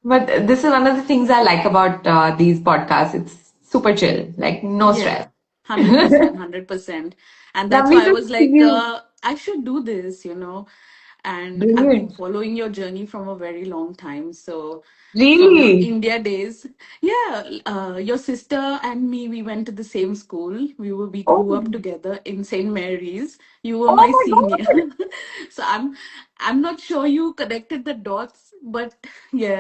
But this is one of the things I like about these podcasts. It's super chill, like no stress. Yeah, 100%, 100%. And that's Lovely why I to was see like, you. I should do this. And I've been Brilliant. following your journey from a very long time. So from your Really? India days, yeah, your sister and me, we went to the same school. We grew up Oh, together in St. Mary's. You were oh my my senior. God. So I'm not sure you connected the dots, but yeah,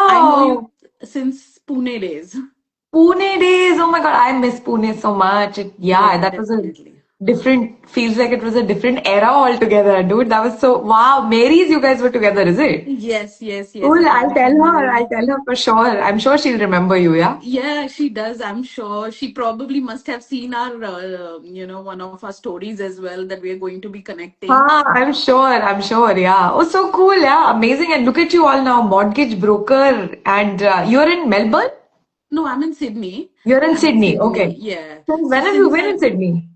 I know you Wow. since Pune days. Pune days. Oh my God, I miss Pune so much. Yeah, Yeah, that was a definitely. feels like it was a different era altogether, dude. That was so, wow. Mary's, you guys were together, is it? Yes, yes, yes. Cool. It was between I'll Mary. tell her for sure. I'm sure she'll remember you, yeah? Yeah, she does. I'm sure she probably must have seen one of our stories as well that we are going to be connecting. I'm sure. I'm sure. Yeah. Oh, so cool. Yeah. Amazing. And look at you all now, mortgage broker. And you're in Melbourne? No, I'm in Sydney. You're in I'm in Sydney. Sydney. Okay. Yeah. So So when have you since been I in Sydney?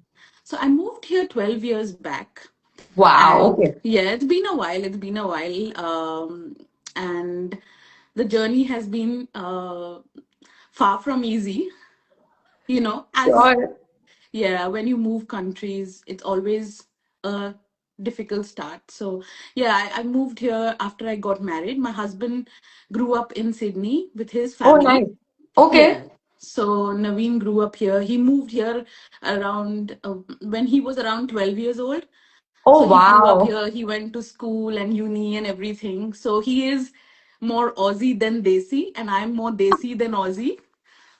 so I moved here 12 years back, Wow. and Okay. yeah, it's been a while. It's been a while. And the journey has been far from easy. As Sure. Yeah, when you move countries, it's always a difficult start. So, yeah, I moved here after I got married. My husband grew up in Sydney with his Oh, nice. family. Okay. Yeah. So, Naveen grew up here. He moved here around when he was around 12 years old. So, Oh, he grew up wow. here. He went to school and uni and everything. So, he is more Aussie than Desi, and I'm more Desi than Aussie.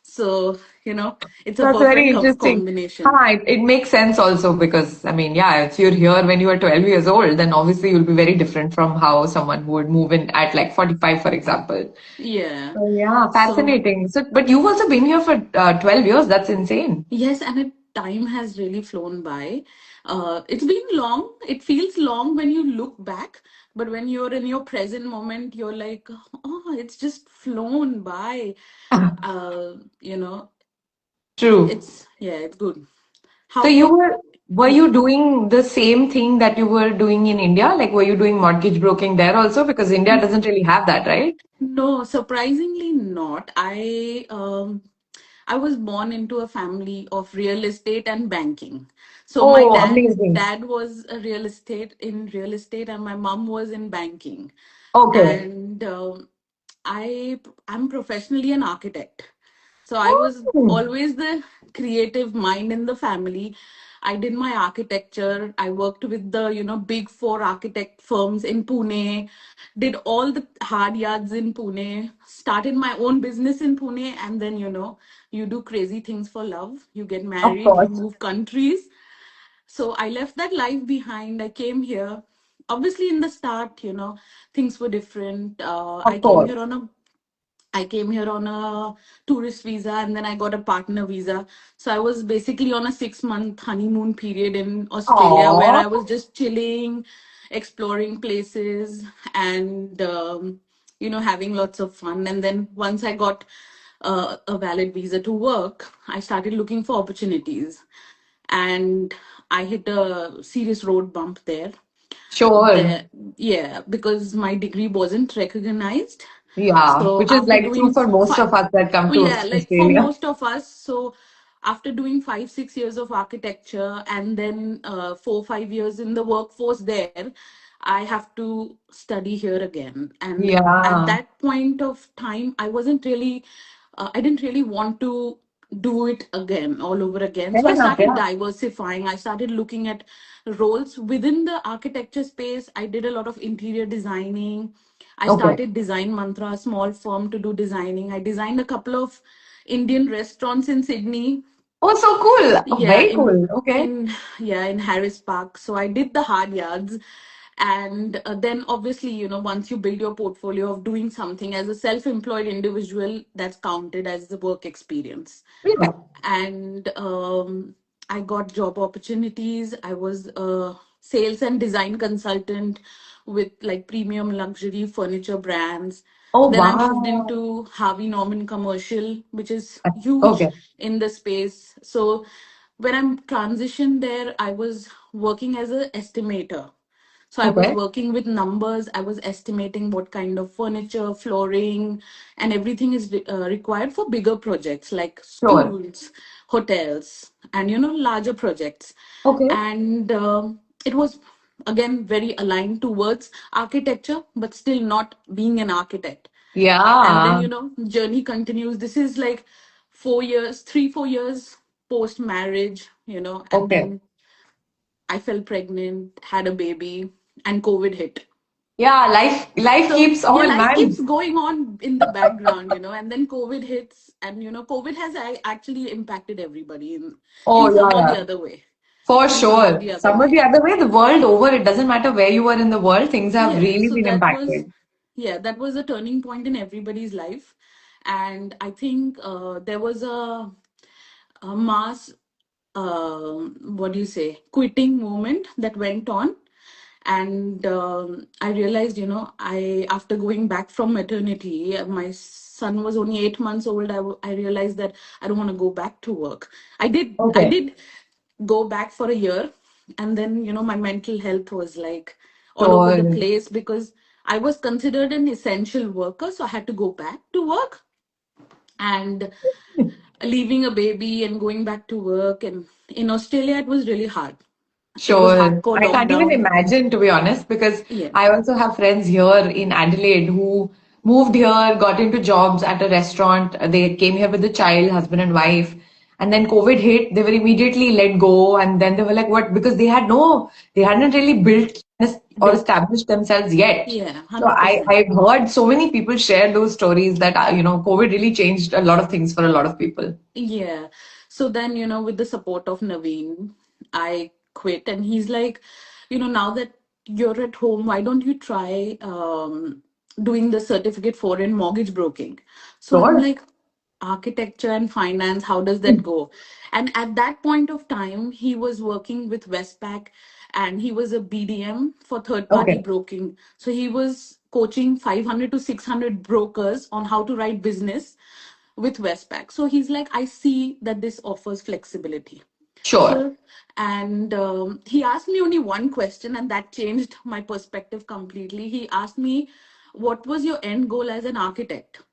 So, it's a That's very perfect interesting. combination. It makes sense also because, I mean, yeah, if you're here when you are 12 years old, then obviously you'll be very different from how someone who would move in at like 45, for example. Yeah. So, yeah, So, fascinating. So, but you've also been here for 12 years. That's insane. yes, and time has really flown by. It's been long. It feels long when you look back, but when you're in your present moment, you're like, oh, it's just flown by. Uh, you know, True. yeah, it's good. So How you about, were yeah. you doing the same thing that you were doing in India? Like were you doing mortgage broking there also? Because India doesn't really have that, right? No, surprisingly not. I was born into a family of real estate and banking. So my Oh, amazing. dad was a real estate, and my mom was in banking. Okay. And I'm professionally an architect. So I was Oh, always the creative mind in the family. I did my architecture. I worked with the, big four architect firms in Pune, did all the hard yards in Pune, started my own business in Pune, and then, you do crazy things for love. You get of married, you course. move countries. So I left that life behind. I came here. Obviously, in the start, things were different. Of course. I came here on a tourist visa, and then I got a partner visa. So I was basically on a 6-month honeymoon period in Australia where Aw. I was just chilling, exploring places, and, having lots of fun. And then once I got a valid visa to work, I started looking for opportunities. And I hit a serious road bump there. Sure. There, yeah, because my degree wasn't recognized. Yeah. So Which is after like true doing for most of us that come to yeah, like for Australia. most of us, so after doing 5-6 years of architecture and then 4-5 years in the workforce there, I have to study here again. And at Yeah. that point of time, I didn't really want to do it again, all over again. So Fair I enough, started yeah. diversifying. I started looking at roles within the architecture space. I did a lot of interior designing. I Okay. started Design Mantra, a small firm to do designing. I designed a couple of Indian restaurants in Sydney. Oh, so cool. Oh, Yeah, very cool. Okay. in Harris Park. So I did the hard yards, and then obviously, once you build your portfolio of doing something as a self-employed individual, that's counted as the work experience. Yeah. And I got job opportunities. I was a sales and design consultant with like premium luxury furniture brands. Oh, Then I moved wow. into Harvey Norman Commercial, which is huge Okay. in the space. So when I transitioned there, I was working as an estimator. So I was Okay. working with numbers. I was estimating what kind of furniture, flooring, and everything is required for bigger projects like Sure. schools, hotels, and larger projects. Okay. And it was again very aligned towards architecture, but still not being an architect. And then Yeah. journey continues. This is like 4 years, 3 4 years post marriage, and Okay. then I fell pregnant, had a baby, and COVID hit. Yeah, life So keeps yeah, on, life keeps man. going on in the background, and then COVID hits, and COVID has actually impacted everybody in Oh, some yeah, or yeah. the other way. For In some or sure. the other Some of the way. other way, the world over, it doesn't matter where you are in the world, things have Yeah. really So been that was impacted. yeah, that was a turning point in everybody's life. And I think there was a mass what do you say, quitting movement that went on. And I realized, I after going back from maternity, my son was only 8 months old. I realized that I don't want to go back to work. I Okay. did go back for a year, and then my mental health was like all over the Sure. place, because I was considered an essential worker, so I had to go back to work. And leaving a baby and going back to work, and in Australia it was really hard. It was Sure. hardcore I can't even lockdown. imagine, to be honest, because Yeah. I also have friends here in Adelaide who moved here, got into jobs at a restaurant. They came here with a child, husband and wife. And then COVID hit, they were immediately let go. And then they were like, what? Because they hadn't really built or Built. established themselves yet. Yeah, So 100%. I've heard so many people share those stories that, COVID really changed a lot of things for a lot of people. Yeah. So then, with the support of Naveen, I quit. And he's like, now that you're at home, why don't you try doing the certificate for in mortgage broking? So I'm Sure. like, architecture and finance, how does that go? And at that point of time, he was working with Westpac, and he was a BDM for third party Okay. broking. So he was coaching 500 to 600 brokers on how to write business with Westpac. So he's like, I see that this offers flexibility. Sure. So, and he asked me only one question, and that changed my perspective completely. He asked me, what was your end goal as an architect?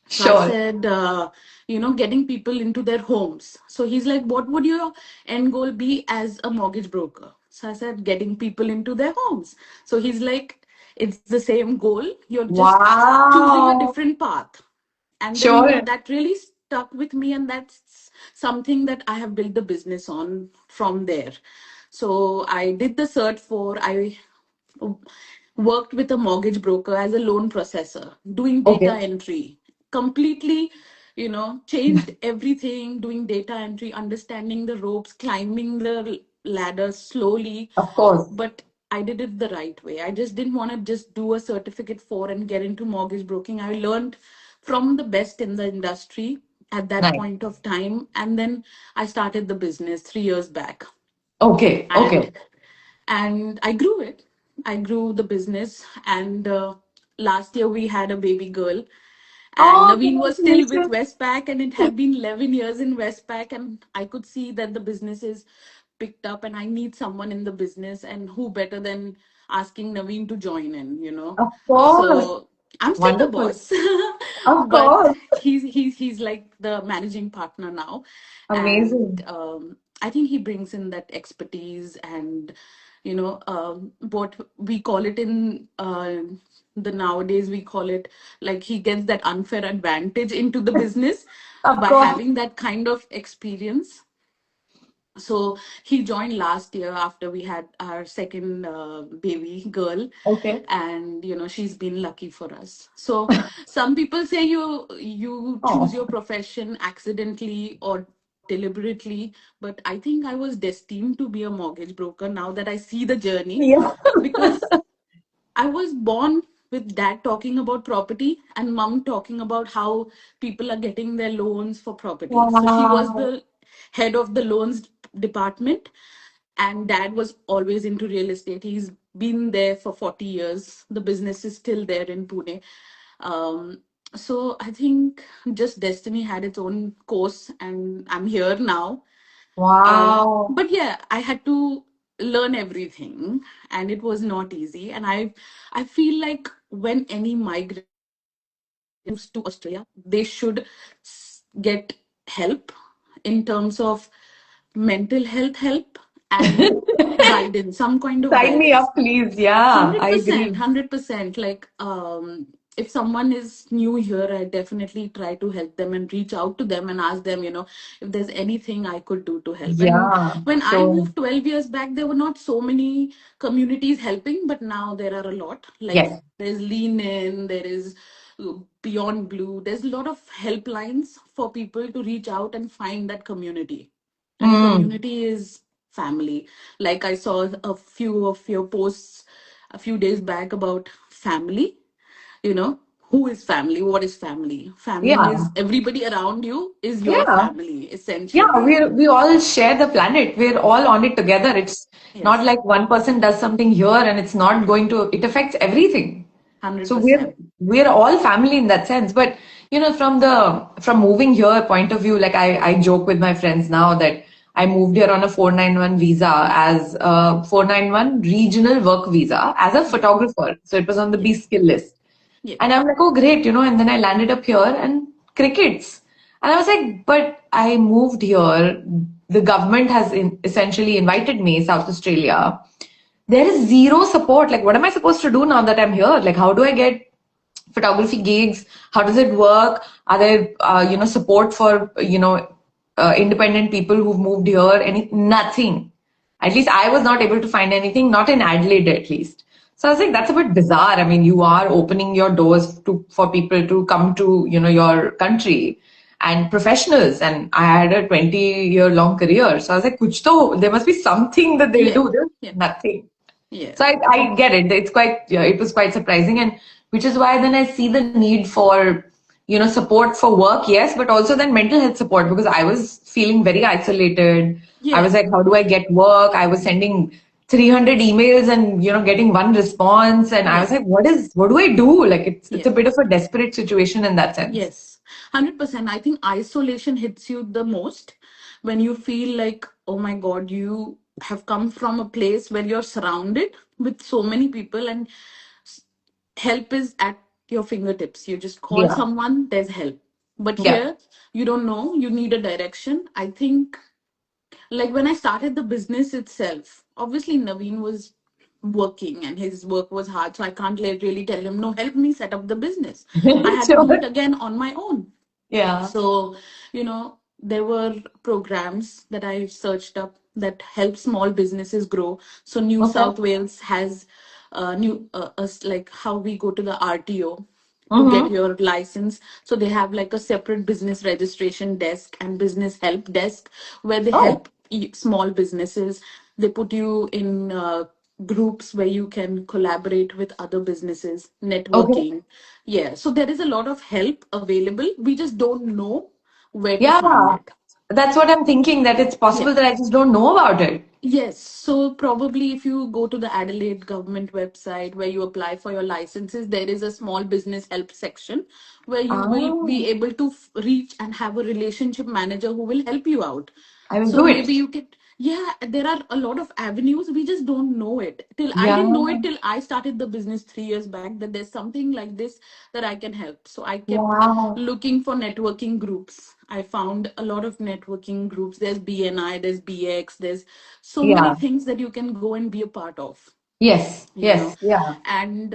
So I Sure. said, getting people into their homes. So he's like, what would your end goal be as a mortgage broker? So I said, getting people into their homes. So he's like, it's the same goal. You're just choosing a Wow. different path. And then, Sure. that really stuck with me. And that's something that I have built the business on from there. So I did the cert for, I worked with a mortgage broker as a loan processor, doing data Okay. entry, completely, changed everything, doing data entry, understanding the ropes, climbing the ladder slowly. Of course. But I did it the right way. I just didn't want to just do a certificate for and get into mortgage broking. I learned from the best in the industry at that Nice. point of time. And then I started the business 3 years back. Okay. And Okay. I grew it. I grew the business, and last year we had a baby girl. And Oh, Naveen was still with congratulations. Westpac, and it had been 11 years in Westpac, and I could see that the business is picked up, and I need someone in the business, and who better than asking Naveen to join in. Of course. So I'm still the Wonderful. boss, Of but course. he's like the managing partner now. And Amazing. I think he brings in that expertise, and what we call it in the nowadays, we call it like he gets that unfair advantage into the business Of by course. having that kind of experience. So he joined last year after we had our second baby girl. Okay. And she's been lucky for us. So some people say you choose your Oh. profession accidentally or deliberately, but I think I was destined to be a mortgage broker now that I see the journey. Yeah. Because I was born with dad talking about property and mom talking about how people are getting their loans for property. So she was Wow. the head of the loans department, and dad was always into real estate. He's been there for 40 years. The business is still there in Pune. Um, so I think just destiny had its own course, and I'm here now. Wow. But yeah, I had to. learn everything, and it was not easy. And I feel like when any migrant moves to Australia, they should get help in terms of mental health help and guidance, some kind of Sign me guidance. up, please. Yeah, I 100%, agree. 100%. Like, if someone is new here, I definitely try to help them and reach out to them and ask them, if there's anything I could do to help. And Yeah, when I so moved 12 years back, there were not so many communities helping, but now there are a lot. Like, yes. there's Lean In, there is Beyond Blue. There's a lot of helplines for people to reach out and find that community. And Mm. community is family. Like, I saw a few of your posts a few days back about family. You know, who is family? What is family? Family Yeah, is everybody around you is your yeah. family, Yeah, essentially. we all share the planet. We're all on it together. It's not Yes, like one person does something here and it's not going to, it affects everything. So we're 100%. we're all family in that sense. But from moving here point of view, like I joke with my friends now that I moved here on a 491 visa as a 491 regional work visa as a Yeah, photographer. So it was on the yeah, B skill list. yeah, And I'm like, oh, great, and then I landed up here and crickets. And I was like, but I moved here. The government has essentially invited me, South Australia. There is zero support. Like, what am I supposed to do now that I'm here? Like, how do I get photography gigs? How does it work? Are there, support for, independent people who've moved here? Nothing. At least I was not able to find anything, not in Adelaide at least. So I was like, that's a bit bizarre. I mean, you are opening your doors for people to come to, your country and professionals. And I had a 20-year long career. So I was like, kuch to, there must be something that they'll yeah, do. There's yeah, nothing. yeah, So I get it. It's quite, yeah, it was quite surprising. And which is why then I see the need for, support for work, yes, but also then mental health support because I was feeling very isolated. I was yeah, like, how do I get work? I was sending 300 emails and, getting one response. And I was yeah, like, what do I do? Like, it's yeah. a bit of a desperate situation in that sense. Yes, 100%. I think isolation hits you the most when you feel like, oh my God, you have come from a place where you're surrounded with so many people and s- help is at your fingertips. You just call Yeah. someone, there's help. But Yeah. here, you don't know, you need a direction. I think, like when I started the business itself, obviously Naveen was working and his work was hard, so I can't really tell him, no, help me set up the business. I had to do it Sure. again on my own. Yeah. So, there were programs that I searched up that help small businesses grow. So New Okay. South Wales has new us like how we go to the RTO to get Mm-hmm. your license. So they have like a separate business registration desk and business help desk where they Oh, help small businesses. They put you in groups where you can collaborate with other businesses, okay. networking. Yeah, so there is a lot of help available. We just don't know where to find Yeah. it. That's what I'm thinking, that it's Yeah. possible that I just don't know about it. Yes, so probably if you go to the Adelaide government website where you apply for your licenses, there is a small business help section where you will Ah, be able to reach and have a relationship manager who will help you out. I will So do it. maybe you can, yeah, there are a lot of avenues. We just don't know it. Till I Yeah, didn't know it till I started the business 3 years back that there's something like this that I can help. So I kept yeah, looking for networking groups. I found a lot of networking groups. There's BNI, there's BX, there's so many yeah. things that you can go and be a part of, Yes, you know. yes, yeah. And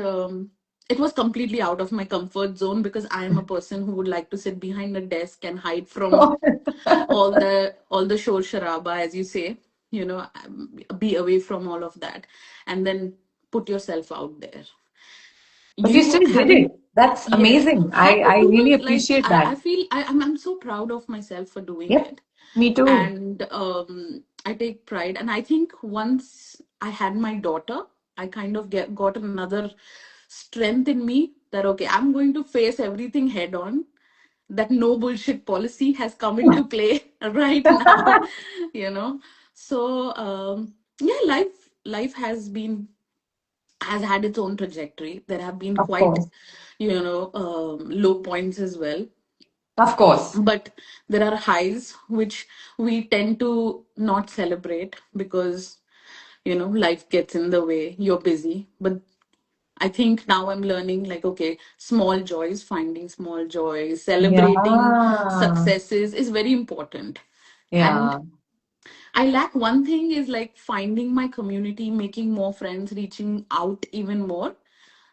it was completely out of my comfort zone because I am a person who would like to sit behind a desk and hide from all the shor sharaba, as you say, be away from all of that and then put yourself out there. But you You still did it. having That's Yeah, amazing. had to I do really it. Like appreciate I that. feel I'm so proud of myself for doing Yep, it. me too. And I take pride. And I think once I had my daughter, I kind of got another strength in me that okay, I'm going to face everything head on. That no bullshit policy has come into play right now, you know. So yeah, life has had its own trajectory. There have been Of quite, course. low points as well. Of course. But there are highs which we tend to not celebrate because, life gets in the way, you're busy. But I think now I'm learning, like, okay, small joys, finding small joys, celebrating Yeah. successes is very important. And Yeah. I lack one thing is like finding my community, making more friends, reaching out even more.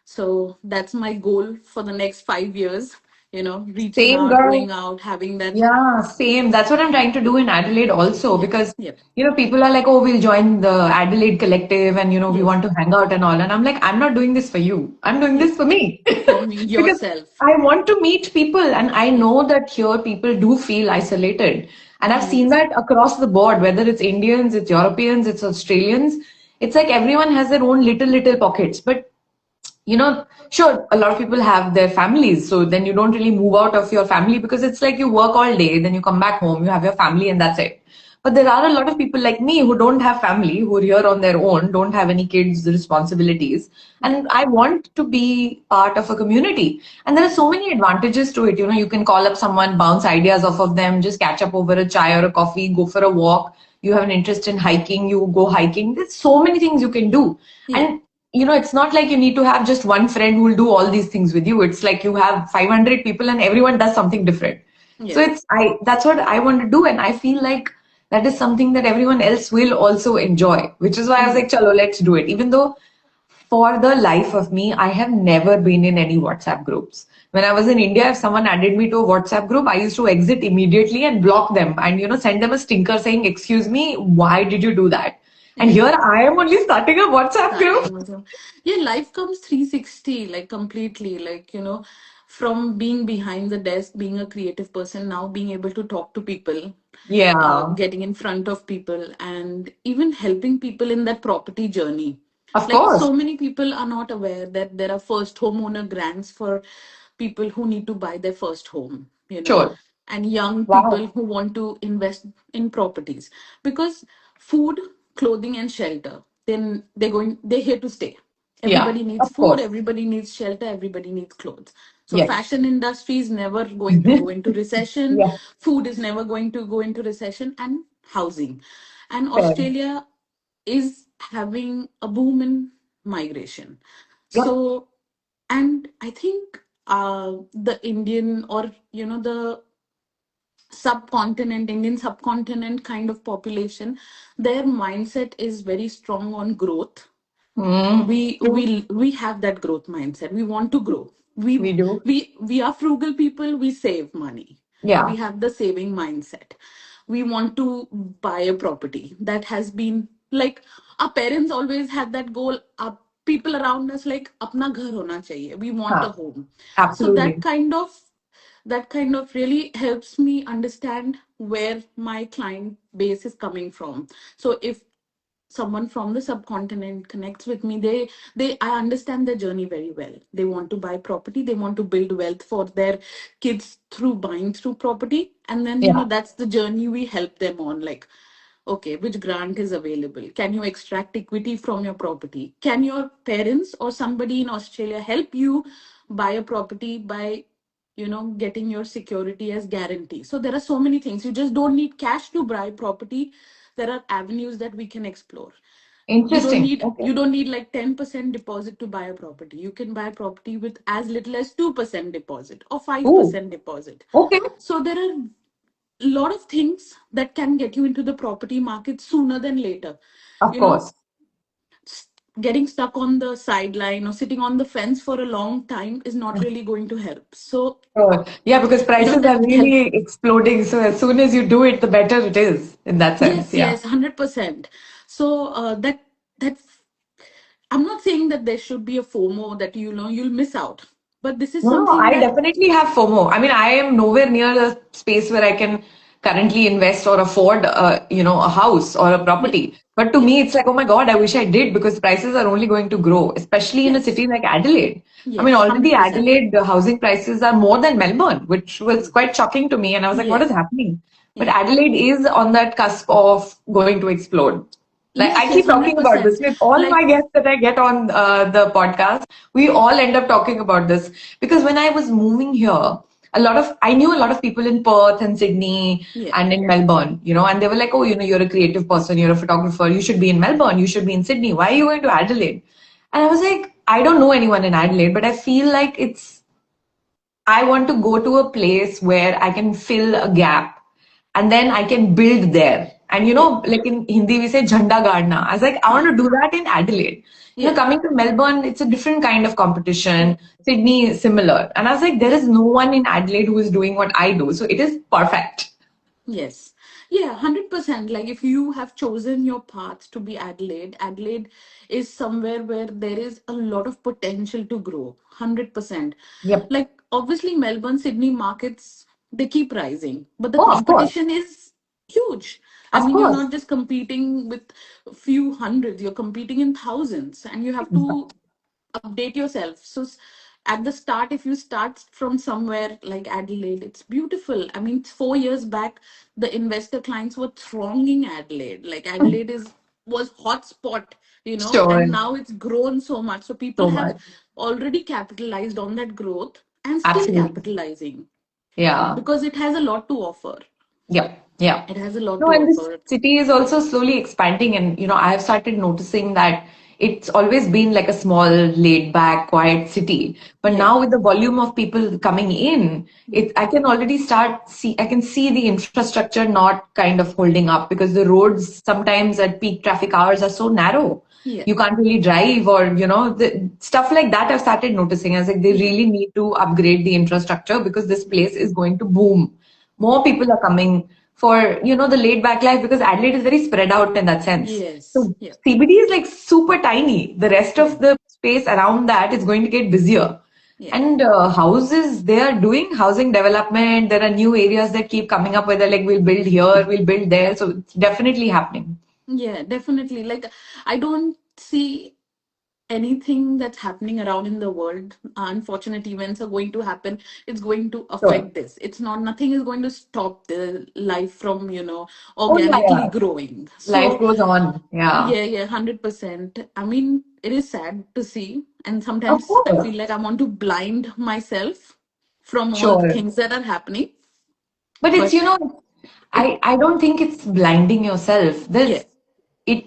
So that's my goal for the next 5 years, reaching Same out, girl. going out, having that. Yeah, same. That's what I'm trying to do in Adelaide also Yep, because, yep, people are like, oh, we'll join the Adelaide collective and, we yes, want to hang out and all. And I'm like, I'm not doing this for you. I'm doing yep. this for me. For me, Because yourself. I want to meet people and I Yep. know that here people do feel isolated. And I've seen that 100%. across the board, whether it's Indians, it's Europeans, it's Australians. It's like everyone has their own little pockets. But sure, a lot of people have their families, so then you don't really move out of your family because it's like you work all day, then you come back home, you have your family, and that's it. But there are a lot of people like me who don't have family, who are here on their own, don't have any kids, responsibilities, Yeah, and I want to be part of a community. And there are so many advantages to it. You can call up someone, bounce ideas off of them, just catch up over a chai or a coffee, go for a walk. You have an interest in hiking, you go hiking. There's so many things you can do. yeah, And it's not like you need to have just one friend who will do all these things with you. It's like you have 500 people and everyone does something different. So yeah. that's what I want to do. And I feel like that is something that everyone else will also enjoy, which is why I was like, Mm. chalo, let's do it. Even though for the life of me, I have never been in any WhatsApp groups. When I was in India, if someone added me to a WhatsApp group, I used to exit immediately and block them and, send them a stinker saying, excuse me, why did you do that? And Yeah. here I am only starting a WhatsApp group. Starting with him. Yeah, life comes 360, like completely. Like, from being behind the desk, being a creative person, now being able to talk to people, Yeah, getting in front of people, and even helping people in that property journey. of Like, course. so many people are not aware that there are first homeowner grants for people who need to buy their first home, Sure. and young people Wow. who want to invest in properties, because food, clothing, and shelter, then they're here to stay. Yeah, Everybody needs of food, course. everybody needs shelter, everybody needs clothes. So Yes. fashion industry is never going to go into recession, Yeah, food is never going to go into recession, and housing. And fair. Australia is having a boom in migration. Yep. So, and I think the Indian, or the Indian subcontinent kind of population, their mindset is very strong on growth. Mm, true. We have that growth mindset. We want to grow. We do. We are frugal people. We save money. We Yeah. have the saving mindset. We want to buy a property. That has been like, our parents always had that goal. Our people around us, like, apna ghar hona chahiye. We want a Huh. home. So Absolutely. that kind of really helps me understand where my client base is coming from. So if someone from the subcontinent connects with me, they I understand their journey very well. They want to buy property, they want to build wealth for their kids through buying through property, and then Yeah. that's the journey we help them on. Like, okay, which grant is available? Can you extract equity from your property? Can your parents or somebody in Australia help you buy a property by getting your security as guarantee? So there are so many things. You just don't need cash to buy property. There are avenues that we can explore. you don't Interesting. need Okay. you don't need like 10% deposit to buy a property. You can buy property with as little as 2% deposit or Ooh. 5% deposit. Okay. So there are a lot of things that can get you into the property market sooner than later. Of you know course. Getting stuck on the sideline or sitting on the fence for a long time is not really going to help. So Sure. Yeah, because prices are that help. really exploding. So as soon as you do it, the better it is in that sense. Yes, Yeah. yes, 100%. So that I'm not saying that there should be a FOMO that you'll miss out, but this is No, no, something I that. definitely have FOMO. I mean, I am nowhere near a space where I can currently invest or afford, a house or a Yeah, property. But to yeah, me, it's like, oh my God, I wish I did because prices are only going to grow, especially in a yes, city like Adelaide. I mean, yes, already 100%. Adelaide housing prices are more than Melbourne, which was quite shocking to me. And I was like, what is Yes, happening? But yeah, Adelaide is on that cusp of going to explode. Like yes, I yes, keep talking about this 100%. with all Like, my guests that I get on the podcast. We all end up talking about this because when I was moving here, I knew a lot of people in Perth and Sydney Yeah. and in Melbourne, and they were like, oh, you're a creative person, you're a photographer, you should be in Melbourne, you should be in Sydney. Why are you going to Adelaide? And I was like, I don't know anyone in Adelaide, but I feel like I want to go to a place where I can fill a gap and then I can build there. And Yeah. like in Hindi, we say Jhanda Gadna. I was like, I want Yeah. to do that in Adelaide. Yeah. Coming to Melbourne, it's a different kind of competition. Sydney is similar. And I was like, there is no one in Adelaide who is doing what I do. So it is perfect. Yes. Yeah, 100%. Like if you have chosen your path to be Adelaide, Adelaide is somewhere where there is a lot of potential to grow. 100%. Yep. Like obviously Melbourne, Sydney markets, they keep rising, but the Oh, of course. competition is huge. I Of mean, you're course. not just competing with a few hundreds, you're competing in thousands, and you have to update yourself. So at the start, if you start from somewhere like Adelaide, it's beautiful. I mean, 4 years back, the investor clients were thronging Adelaide. Like Adelaide is was hotspot, Sure. and now it's grown so much. So people So have much. already capitalized on that growth and still Absolutely. capitalizing Yeah. because it has a lot to offer. Yeah, yeah. It has a lot No, to and this offer. city is also slowly expanding, and I have started noticing that it's always been like a small, laid back, quiet city. But Yeah. now with the volume of people coming in, I can already I can see the infrastructure not kind of holding up because the roads sometimes at peak traffic hours are so narrow. Yeah. You can't really drive, or stuff like that. I've started noticing. I was like, they Yeah. really need to upgrade the infrastructure because this place is going to boom. More people are coming for the laid back life because Adelaide is very spread out in that sense. Yes. So Yeah. CBD is like super tiny. The rest Yeah. of the space around that is going to get busier. Yeah. And houses, they are doing housing development. There are new areas that keep coming up where they're like, we'll build here, we'll build there. So it's definitely happening. Yeah, definitely. Like, I don't see anything that's happening around in the world. Unfortunate events are going to happen. It's going to Sure. affect this. It's not, nothing is going to stop the life from, Oh yeah, organically yeah. growing. Life So, goes on. Yeah. yeah, yeah, 100%. I mean, it is sad to see. And Of sometimes I course. feel like I want to blind myself from all the Sure. things that are happening. But it's, But it, I don't think it's blinding yourself. yeah, It,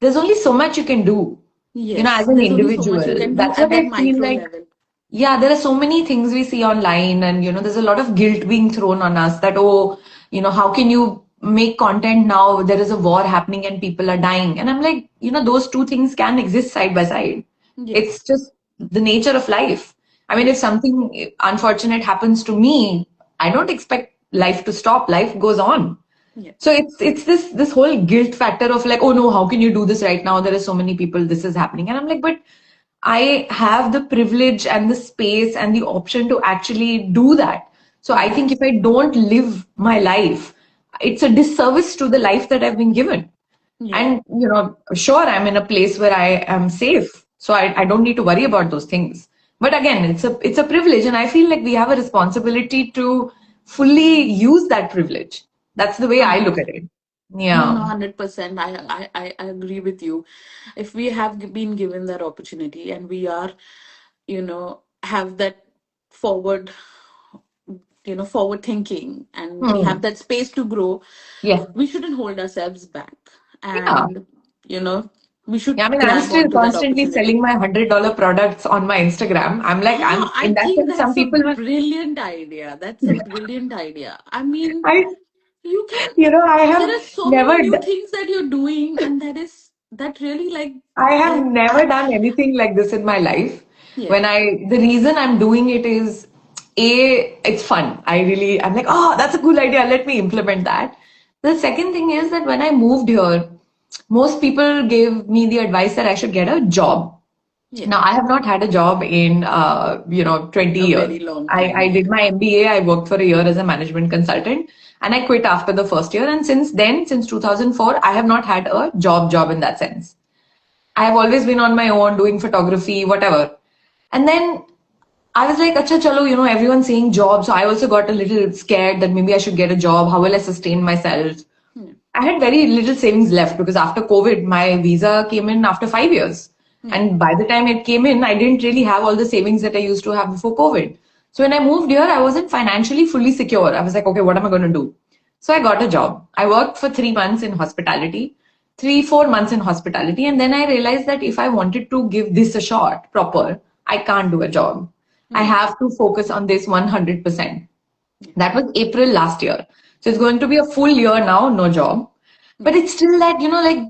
there's only so much you can do, yes, as an there's only so much you individual. can do That's at what that I feel micro like. level. Yeah, there are so many things we see online, and there's a lot of guilt being thrown on us that, oh, how can you make content now? There is a war happening and people are dying. And I'm like, those two things can exist side by side. It's Yes. just the nature of life. I mean, Yeah. if something unfortunate happens to me, I don't expect life to stop. Life goes on. Yeah. So it's this whole guilt factor of like, oh no, how can you do this right now? There are so many people, this is happening. And I'm like, but I have the privilege and the space and the option to actually do that. So I think if Yes. I don't live my life, it's a disservice to the life that I've been given. Yeah. And sure, I'm in a place where I am safe. So I don't need to worry about those things. But again, it's a privilege, and I feel like we have a responsibility to fully use that privilege. That's the way I look at 100%. it. No, no, Yeah. 100%. I agree with you. If we have been given that opportunity and we are, have that forward, forward thinking and we have Hmm. that space to grow, Yeah. we shouldn't hold ourselves back. Yeah. And, you know, we Yeah, I should mean, I'm grab still onto that constantly selling opportunity. my $100 products on my Instagram. I'm like, I'm I in that think sense, some that's a people will, brilliant idea. That's a brilliant idea. I mean, I, you can, I there have are so many never, new things that you're doing, and that really like, I have like, never done anything like this in my life. yeah, The reason I'm doing it is, it's fun. I'm like, oh, that's a cool idea. Let me implement that. The second thing is that when I moved here, most people gave me the advice that I should get a job. yeah, Now, I have not had a job in, 20 a years. very long I time. did Yeah, my MBA. I worked for a year as a management consultant, and I quit after the first year. And since then, since 2004, I have not had a job in that sense. I have always been on my own doing photography, whatever. And then I was like, acha chalo, everyone's saying job. So I also got a little scared that maybe I should get a job. How will I sustain myself? yeah, I had very little savings left because after COVID, my visa came in after 5 years. yeah, And by the time it came in, I didn't really have all the savings that I used to have before COVID. So when I moved here, I wasn't financially fully secure. I was like, okay, what am I going to do? So I got a job. I worked for 3 months in hospitality, 4 months in hospitality. And then I realized that if I wanted to give this a shot proper, I can't do a job. I Yeah. have to focus on this 100%. Yeah. That was April last year. So it's going to be a full year now, no job. But Yeah. it's still that, like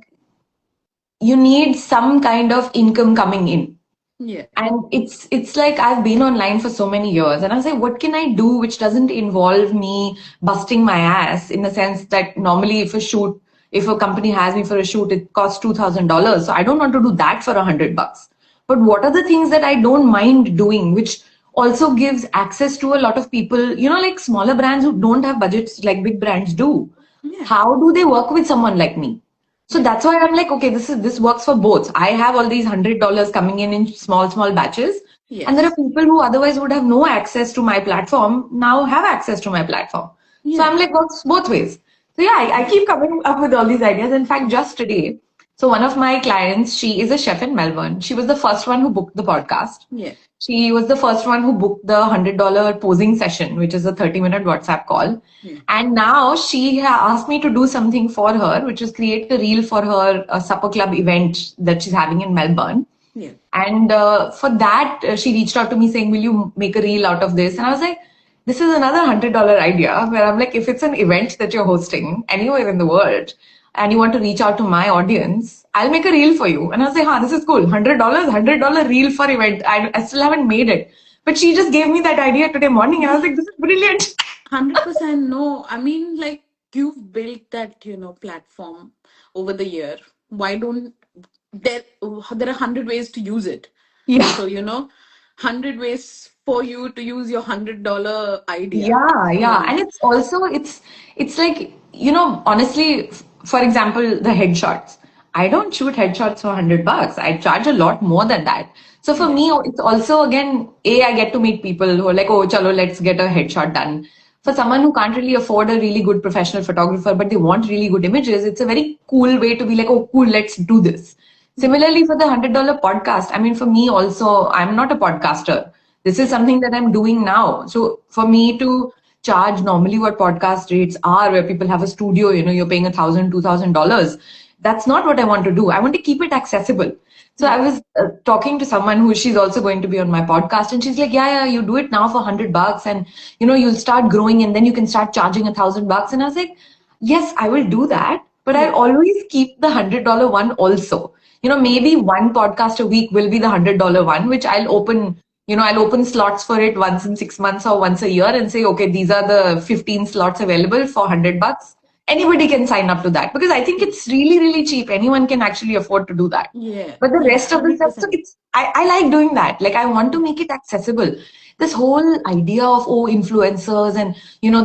you need some kind of income coming in. Yeah. And it's like I've been online for so many years, and I was like, what can I do which doesn't involve me busting my ass in the sense that normally if a company has me for a shoot, it costs $2,000. So I don't want to do that for $100. But what are the things that I don't mind doing, which also gives access to a lot of people, like smaller brands who don't have budgets like big brands do. Yeah. How do they work with someone like me? So Yeah. that's why I'm like, okay, this works for both. I have all these $100 coming in small batches, and there are Yes. people who otherwise would have no access to my platform now have access to my platform. So I'm Yeah. like, works both ways. So yeah, I Yeah. keep coming up with all these ideas. In fact, just today, so one of my clients, she is a chef in Melbourne. She was the first one who booked the podcast. Yeah. She was the first one who booked the $100 posing session, which is a 30-minute WhatsApp call. Yeah. And now she asked me to do something for her, which is create a reel for her supper club event that she's having in Melbourne. Yeah. And for that, she reached out to me saying, will you make a reel out of this? And I was like, this is another $100 idea where I'm like, if it's an event that you're hosting anywhere in the world and you want to reach out to my audience, I'll make a reel for you. And I was like, this is cool. $100, $100 reel for event. I still haven't made it. But she just gave me that idea today morning and I was like, this is brilliant. 100% no. I mean, like, you've built that, platform over the year. Why don't there are 100 ways to use it? Yeah. So, 100 ways for you to use your $100 idea. Yeah, You yeah. And know. it's like, honestly, for example, the headshots. I don't shoot headshots for $100. I charge a lot more than that. So for Yeah. me, it's also again, I get to meet people who are like, oh, chalo, let's get a headshot done. For someone who can't really afford a really good professional photographer, but they want really good images, it's a very cool way to be like, oh, cool, let's do this. Yeah. Similarly, for the $100 podcast, I mean, for me also, I'm not a podcaster. This is Yeah. something that I'm doing now. So for me to charge normally what podcast rates are, where people have a studio, you're paying $1,000, $2,000. That's not what I want to do. I want to keep it accessible. So I Yeah. was talking to someone who she's also going to be on my podcast, and she's like, yeah, you do it now for $100, and you'll start growing, and then you can start charging $1,000. And I was like, yes, I will do that, but I'll Yeah. always keep the $100 one also. Yeah. Maybe one podcast a week will be the $100 one, which I'll open slots for it once in 6 months or once a year and say, okay, these are the 15 slots available for $100. Anybody can sign up to that because I think it's really, really cheap. Anyone can actually afford to do that. Yeah. But the Yeah. rest of the stuff, so 100%. I like doing that. Like I want to make it accessible. This whole idea of, oh, influencers and,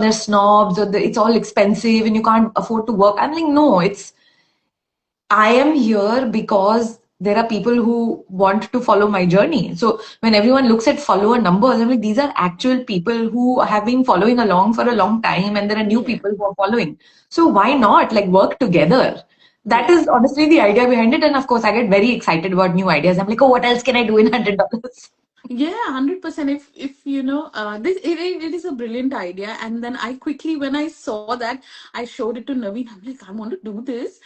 they're snobs or it's all expensive and you can't afford to work. I'm like, no, I am here because there are people who want to follow my journey. So when everyone looks at follower numbers, I'm like, these are actual people who have been following along for a long time, and there are new Yeah. people who are following. So why not like work together? That Yeah. is honestly the idea behind it. And of course, I get very excited about new ideas. I'm like, oh, what else can I do in $100? Yeah, 100%. If it is a brilliant idea. And then I quickly, when I saw that, I showed it to Naveen. I'm like, I want to do this.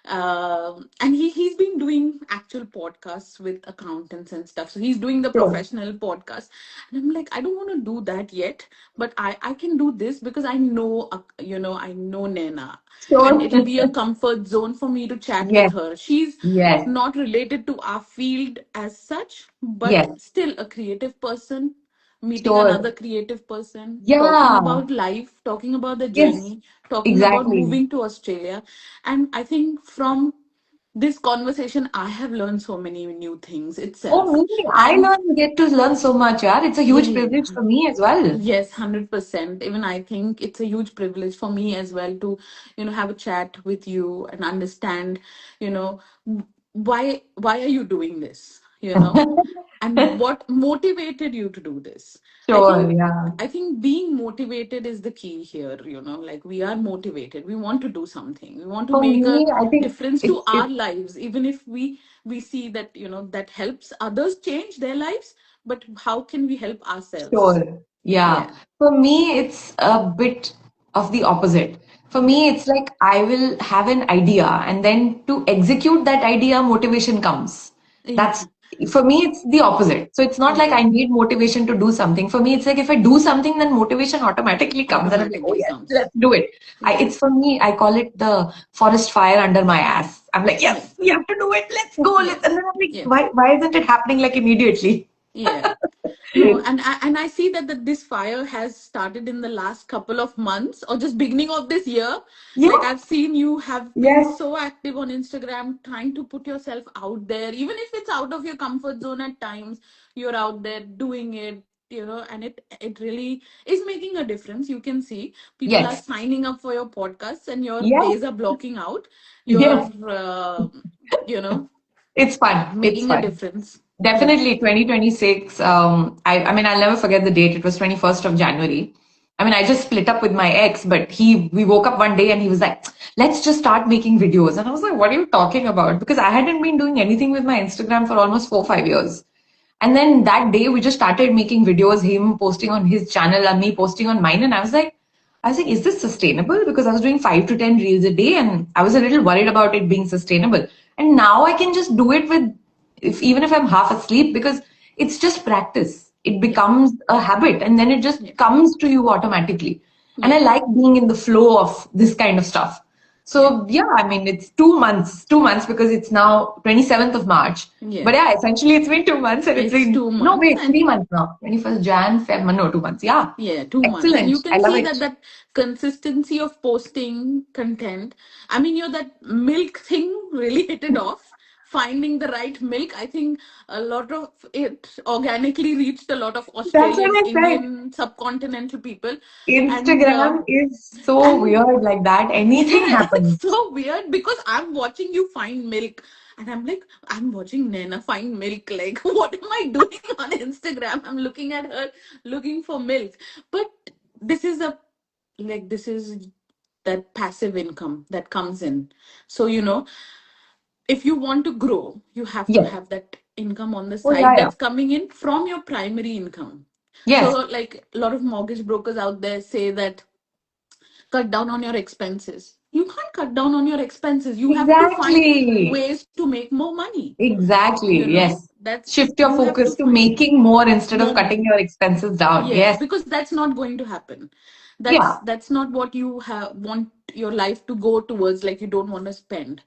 And he's been doing actual podcasts with accountants and stuff. So he's doing the Sure. professional podcast. And I'm like, I don't want to do that yet, but I can do this because I know I know Naina. And Sure. it'll be a comfort zone for me to chat with Yes. her. She's Yes. not related to our field as such, but Yes. still a creative person, meeting Sure. another creative person, talking Yeah. about life, talking about the Yes. journey, talking about Exactly. moving to Australia. And I think from this conversation, I have learned so many new things Oh, itself. me, And get to learn so much, yeah. It's a yeah, huge yeah, privilege yeah. for me as well. Yes, 100%. Even I think it's a huge privilege for me as well to, have a chat with you and understand, you know, why are you doing this, and what motivated you to do this. I Sure, think yeah. I think being motivated is the key here, like we are motivated. We want to do something. We want to For make a me, I think difference to it's our lives, even if we see that, that helps others change their lives, but how can we help sure. ourselves? Yeah. Yeah. For me, it's a bit of the opposite. For me, it's like I will have an idea, and then to execute that idea, motivation comes. Yeah. That's for me, it's the opposite. So it's not like I Okay. need motivation to do something. For me, it's like if I do something, then motivation automatically comes, and I'm like, oh Automatically yes, comes. let's do it. Yeah. It's for me, I call it the forest fire under my ass. I'm like, Yeah. yes, we have to do it. Let's go. Yeah. Let's, and then I'm like, Yeah. why isn't it happening like immediately? Yeah. No, and I see that this fire has started in the last couple of months or just beginning of this year. Yeah. Like I've seen you have been Yes. so active on Instagram, trying to put yourself out there, even if it's out of your comfort zone at times. You're out there doing it, and it really is making a difference. You can see people are Yes. signing up for your podcasts, and your Yes. days are blocking out. You're, Yes. you know, It's fun. It's making a fun. difference. Yeah. Definitely 2026. I mean, I'll never forget the date. It was 21st of January. I mean, I just split up with my ex, but we woke up one day and he was like, let's just start making videos. And I was like, what are you talking about? Because I hadn't been doing anything with my Instagram for almost 4, 5 years. And then that day we just started making videos, him posting on his channel and me posting on mine. And I was like, is this sustainable? Because I was doing 5 to 10 reels a day and I was a little worried about it being sustainable. And now I can just do it with, if even if I'm half asleep, because it's just practice. It Yeah. becomes a habit and then it Yeah. just comes to you automatically. And I Yeah. like being in the flow of this kind of stuff. Yeah. So yeah, I mean, it's 2 months because it's now 27th of March. But Yeah. yeah, essentially it's been 2 months and it's It's been, two no, months wait, and 3 months now. 21st Jan, Feb, no, 2 months. Yeah. yeah, 2 months. And Excellent. you I can love see it. that consistency of posting content. I mean, that milk thing really hit it off. Finding the right milk. I think a lot of it organically reached a lot of That's what Australian, I said. Indian, subcontinental people. And Instagram is so and weird like that. Anything yeah, it's happens. so weird because I'm watching you find milk and I'm like, I'm watching Naina find milk. Like, what am I doing on Instagram? I'm looking at her looking for milk. But this is this is that passive income that comes in. So, if you want to grow, you have to Yes. have that income on the Oh, yeah, side yeah. that's coming in from your primary income. So, Yes. like a lot of mortgage brokers out there say that cut down on your expenses. You can't cut down on your expenses. You have to find Exactly. ways to make more money. Exactly. Yes. That's Shift your you have to focus to find making more instead of more cutting money. your expenses down. Yes, Yes. because that's not going to happen. That's Yeah. that's not what you want your life to go towards. Like you don't want to spend.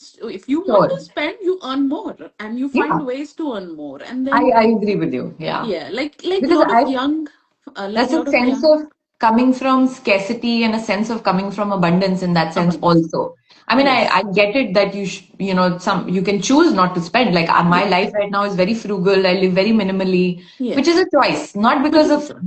So if you want to Sure. spend, you earn more, and you Yeah. find ways to earn more. And then I agree with you. Yeah. yeah, like Because lot of I young, like There's a lot of sense young. of coming from scarcity and a sense of coming from abundance in that sense Abundance. also. I mean, I Yes. get it that you can choose not to spend. Like my Yeah. life right now is very frugal. I live very minimally, Yeah. which is a choice, not Which because is a of, joy.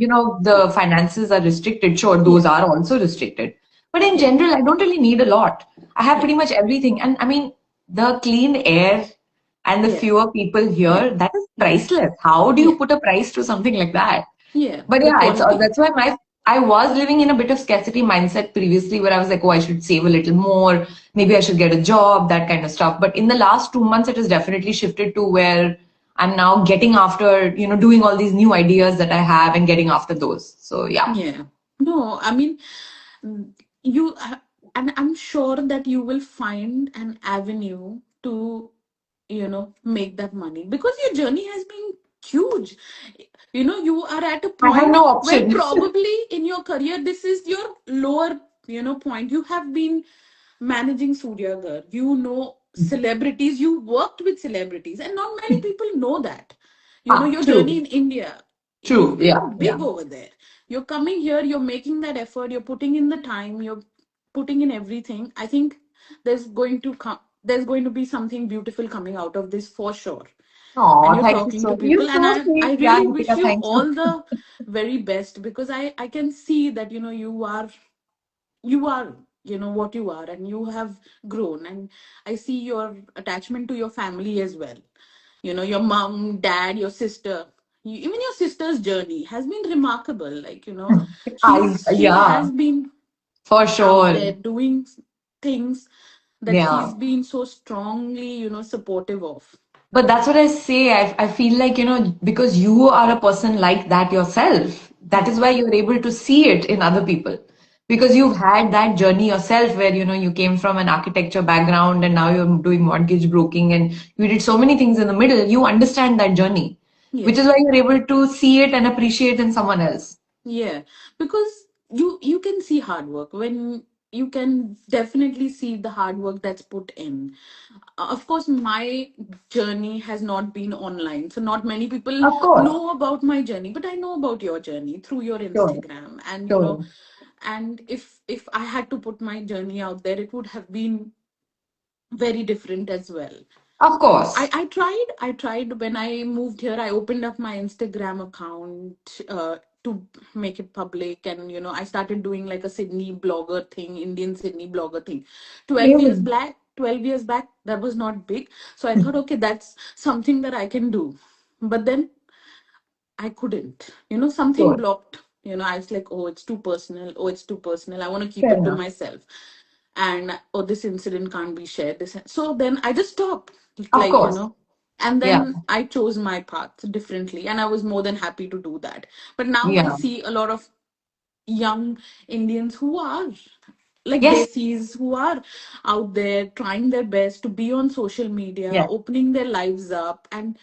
the Yeah. finances are restricted. Sure, those Yeah. are also restricted. But in Yeah. general, I don't really need a lot. I have Yeah. pretty much everything. And I mean, the clean air and the Yeah. fewer people Yeah. here, that is Yeah. priceless. How do you Yeah. put a price to something like that? Yeah. But The yeah, it's quality. that's why I was living in a bit of scarcity mindset previously, where I was like, oh, I should save a little more, maybe I should get a job, that kind of stuff. But in the last 2 months, it has definitely shifted to where I'm now getting after, doing all these new ideas that I have and getting after those. So yeah, Yeah. No, I mean, you, and I'm sure that you will find an avenue to, make that money because your journey has been huge. You are at a I have point no where option. probably in your career, this is your lower, point. You have been managing Suryagar. You know celebrities, you worked with celebrities, and not many people know that. Your journey True, in India, true, you've yeah, been yeah. big over there. You're coming here, you're making that effort, you're putting in the time, you're putting in everything. I think there's going to be something beautiful coming out of this for sure. And Oh, you're thank you talking to so. You're people, and so I sweet. Yeah, really wish Gitika, you thank you. all the very best because I can see that you are what you are, and you have grown, and I see your attachment to your family as well. Your mom, dad, your sister, even your sister's journey has been remarkable. Like she Yeah, has been for out sure. there doing things that Yeah. she's been so strongly supportive of. But that's what I say. I feel like, because you are a person like that yourself, that is why you're able to see it in other people, because you've had that journey yourself where you came from an architecture background and now you're doing mortgage broking and you did so many things in the middle. You understand that journey, which is Yes. why you're able to see it and appreciate in someone else. Yeah, because you can see hard work when you can definitely see the hard work that's put in. Of course, my journey has not been online, so not many people Of course. know about my journey, but I know about your journey through your Sure. Instagram, and Sure. and if I had to put my journey out there, it would have been very different as well. Of course. I tried when I moved here. I opened up my Instagram account to make it public, and I started doing like a Sydney blogger thing, Indian Sydney blogger thing. Amazing. 12 years back, that was not big. So I thought, okay, that's something that I can do. But then I couldn't. Something Sure. blocked. I was like, oh, it's too personal. Oh, it's too personal. I want to keep Fair it to enough. myself. And oh, this incident can't be shared. So then I just stopped. Of Like, course. and Yeah. then I chose my path differently. And I was more than happy to do that. But now I Yeah. see a lot of young Indians who are like Yes. desis, who are out there trying their best to be on social media, Yeah. opening their lives up and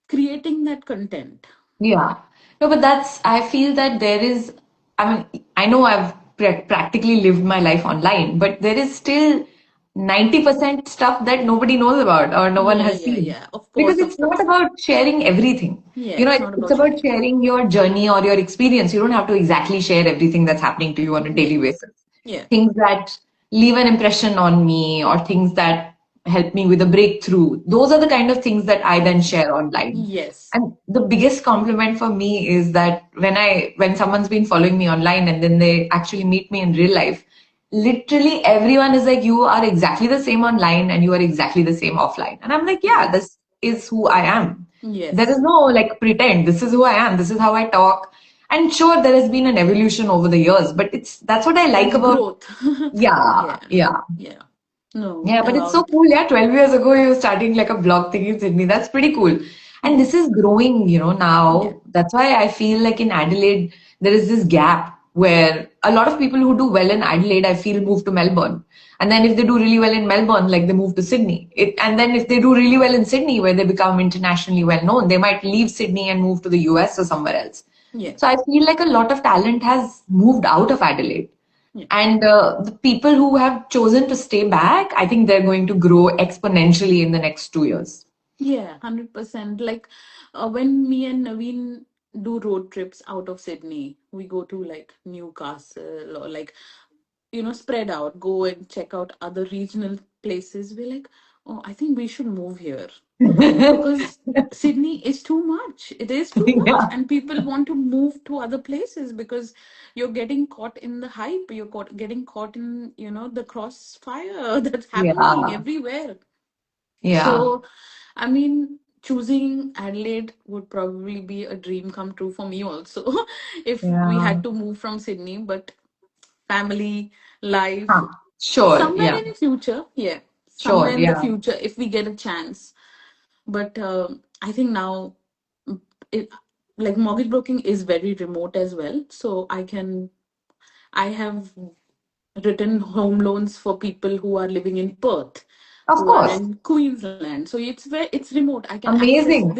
creating that content. Yeah. No, but I feel that there is, I mean, I know I've practically lived my life online, but there is still 90% stuff that nobody knows about or no one Yeah, has yeah, seen. yeah. Of Because course, it's of not course. about sharing everything. Yeah, it's not It's about about sharing. sharing your journey or your experience. You don't have to exactly share everything that's happening to you on a daily Yes. basis. Yeah. Things that leave an impression on me or things that help me with a breakthrough. Those are the kind of things that I then share online. Yes. And the biggest compliment for me is that when someone's been following me online and then they actually meet me in real life, literally everyone is like, you are exactly the same online and you are exactly the same offline. And I'm like, yeah, Yes. this is who I am. There is Yes. no like pretend. This is who I am. This is how I talk. And sure, there has been an evolution over the years, but that's what I like There's about, growth. yeah, Yeah. yeah. Yeah. No, Yeah, but it's so about. cool. Yeah, 12 years ago, you were starting like a blog thing in Sydney. That's pretty cool. And this Yes. is growing, Yeah. now. That's why I feel like in Adelaide, there is this gap where a lot of people who do well in Adelaide, I feel, move to Melbourne. And then if they do really well in Melbourne, like they move to Sydney. And then if they do really well in Sydney, where they become internationally well known, they might leave Sydney and move to the US or somewhere else. Yeah. So I feel like a lot of talent has moved out of Adelaide. Yeah. And the people who have chosen to stay back, I think they're going to grow exponentially in the next 2 years. Yeah, 100%. Like when me and Naveen do road trips out of Sydney, we go to like Newcastle or like, spread out, go and check out other regional places. We're like, oh, I think we should move here because Sydney is too much. It is too much. Yeah, And people want to move to other places because you're getting caught in the hype. Getting caught in, the crossfire that's happening yeah, everywhere. yeah, So, I mean, choosing Adelaide would probably be a dream come true for me also if we yeah. had to move from Sydney. But family, life, Huh. Sure, somewhere yeah, in the future, yeah, somewhere sure, in the yeah, future, if we get a chance. But I think now, mm, it, like mortgage broking is very remote as well. So I have written home loans for people who are living in Perth, of who are course. in Queensland. So it's remote. I can Amazing.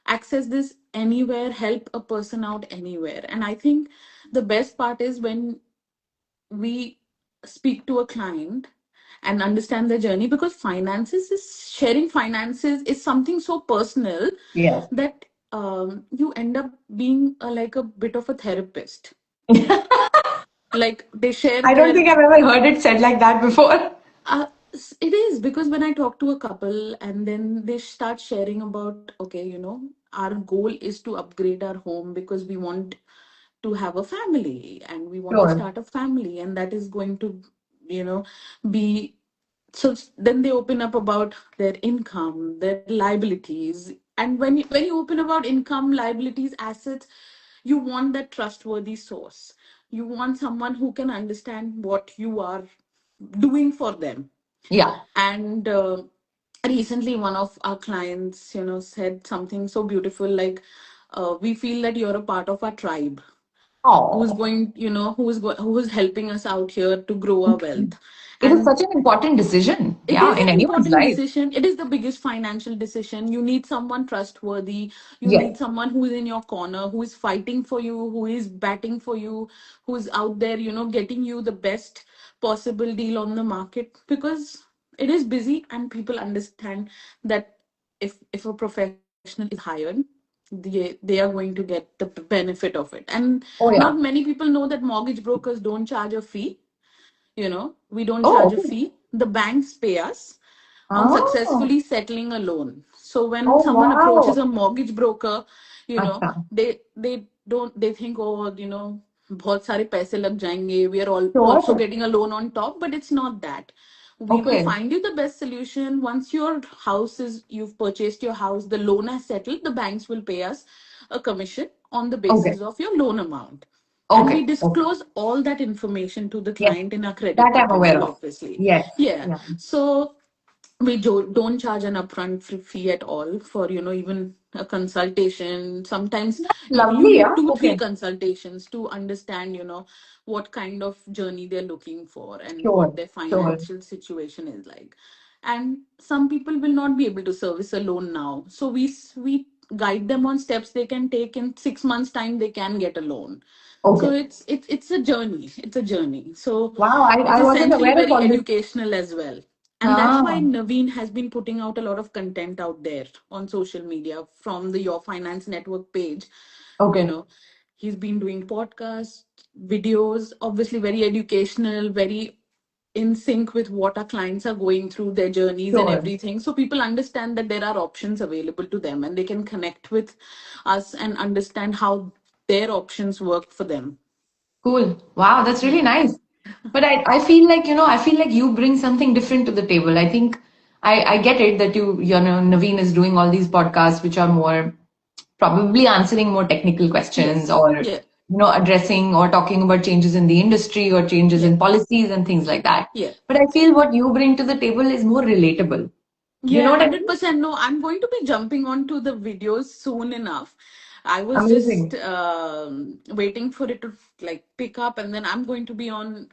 access this anywhere, help a person out anywhere. And I think the best part is when we speak to a client and understand their journey, because sharing finances is something so personal Yes. that you end up being like a bit of a therapist. Like they share I don't their think I've ever heard it said like that before. it is because when I talk to a couple and then they start sharing about, okay, our goal is to upgrade our home because we want to have a family and we want to Sure. start a family, and that is going to, you know, be so then they open up about their income, their liabilities. And when you open about income, liabilities, assets, you want that trustworthy source. You want someone who can understand what you are doing for them. Yeah. And recently one of our clients said something so beautiful, like we feel that you're a part of our tribe, who's Oh. going, who is helping us out here to grow our wealth. It is And such an important decision, it yeah, is in an anyone's important life. decision. It is the biggest financial decision. You need someone trustworthy. You Yes. need someone who is in your corner, who is fighting for you, who is batting for you, who's out there, getting you the best possible deal on the market, because it is busy and people understand that if a professional is hired, they are going to get the benefit of it. And Oh, not yeah. many people know that mortgage brokers don't charge a fee. We don't Oh, charge a okay. fee. The banks pay us on Oh, successfully settling a loan. So when oh, someone approaches wow. a mortgage broker, Acha. they think, oh, बहुत सारे पैसे लग जाएंगे, we are all also Sure. getting a loan on top. But it's not that. We will Okay. find you the best solution. Once you've purchased your house, the loan has settled, the banks will pay us a commission on the Okay. basis of your loan amount. And we Okay. Okay. disclose all that information to the Yes. client in our credit That I'm aware proposal, of. obviously. Yes. Yeah. Yeah. So we don't charge an upfront fee at all for, even a consultation. Sometimes you Lovely, need yeah. two, three Okay. consultations to understand, what kind of journey they're looking for and what Sure. their Sure. financial situation is like. And some people will not be able to service a loan now, so we guide them on steps they can take. In 6 months time they can get a loan. So Okay. it's a journey. It's a journey. So Wow. it's I wasn't essentially aware of very all this. educational as well. And that's why Ah. Naveen has been putting out a lot of content out there on social media from the Your Finance Network page. You Okay. know, he's been doing podcasts, videos, obviously very educational, very in sync with what our clients are going through, their journeys and Sure. everything. So people understand that there are options available to them and they can connect with us and understand how their options work for them. Cool. Wow, that's really Yeah. nice. But I feel like, I feel like you bring something different to the table. I think I get it that Naveen is doing all these podcasts which are more probably answering more technical questions Yes. or, Yeah. addressing or talking about changes in the industry or changes Yeah. in policies and things like that. Yeah. But I feel what you bring to the table is more relatable. You know Yeah, what I mean? 100%. No, I'm going to be jumping onto the videos soon enough. I was just Amazing. waiting for it to like pick up, and then I'm going to be on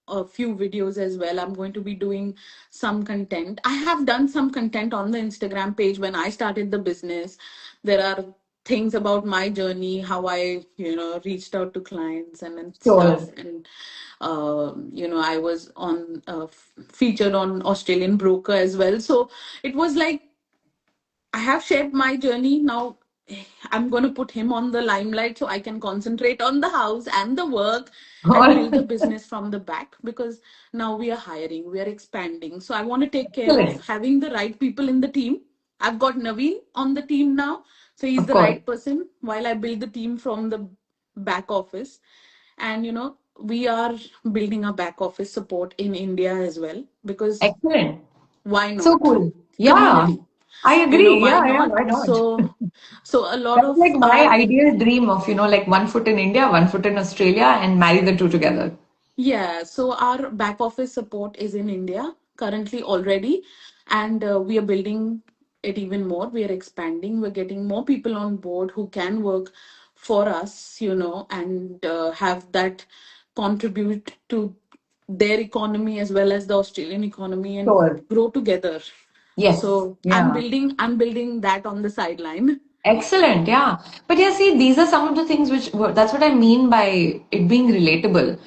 a few videos as well. I'm going to be doing some content. I have done some content on the Instagram page when I started the business. There are things about my journey, how I, reached out to clients and Sure. stuff. And I was on featured on Australian Broker as well. So it was like I have shared my journey. Now I'm going to put him on the limelight so I can concentrate on the house and the work and build the business from the back, because now we are hiring, we are expanding. So I want to take care of Excellent. having the right people in the team. I've got Naveen on the team now. So he's Of the course. right person while I build the team from the back office. And, we are building a back office support in India as well, because Excellent. why So not? cool. Yeah, Community, I agree. why Yeah, yeah, not? why not? So a lot That's of like my our, ideal dream of, like one foot in India, one foot in Australia, and marry the two together. yeah, so our back office support is in India currently already, and we are building it even more. We are expanding. We're getting more people on board who can work for us, and have that contribute to their economy as well as the Australian economy and Sure. grow together. Yes. So Yeah. I'm building that on the sideline. Excellent, yeah. But yeah, see, these are some of the things that's what I mean by it being relatable.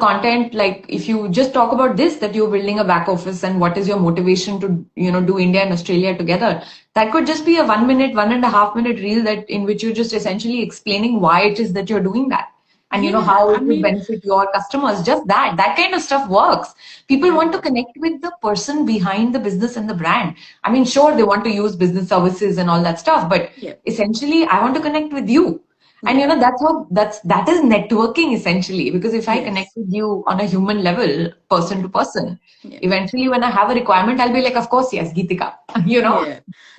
Content like if you just talk about this, that you're building a back office and what is your motivation to, do India and Australia together, that could just be a 1 minute, 1.5 minute reel that in which you're just essentially explaining why it is that you're doing that. And Yeah, how I it will mean, benefit your customers. Just that kind of stuff works. People want to yeah, connect with the person behind the business and the brand. I mean, sure, they want to use business services and all that stuff, but yeah, essentially I want to connect with you. And yeah, that is networking essentially, because if I connect yes, with you on a human level, person yeah, to person, yeah. eventually when I have a requirement, I'll be like, of course, yes, Gitika. you know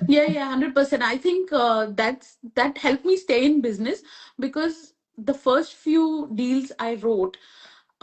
Yeah, yeah, 100%. I think that helped me stay in business, because the first few deals I wrote,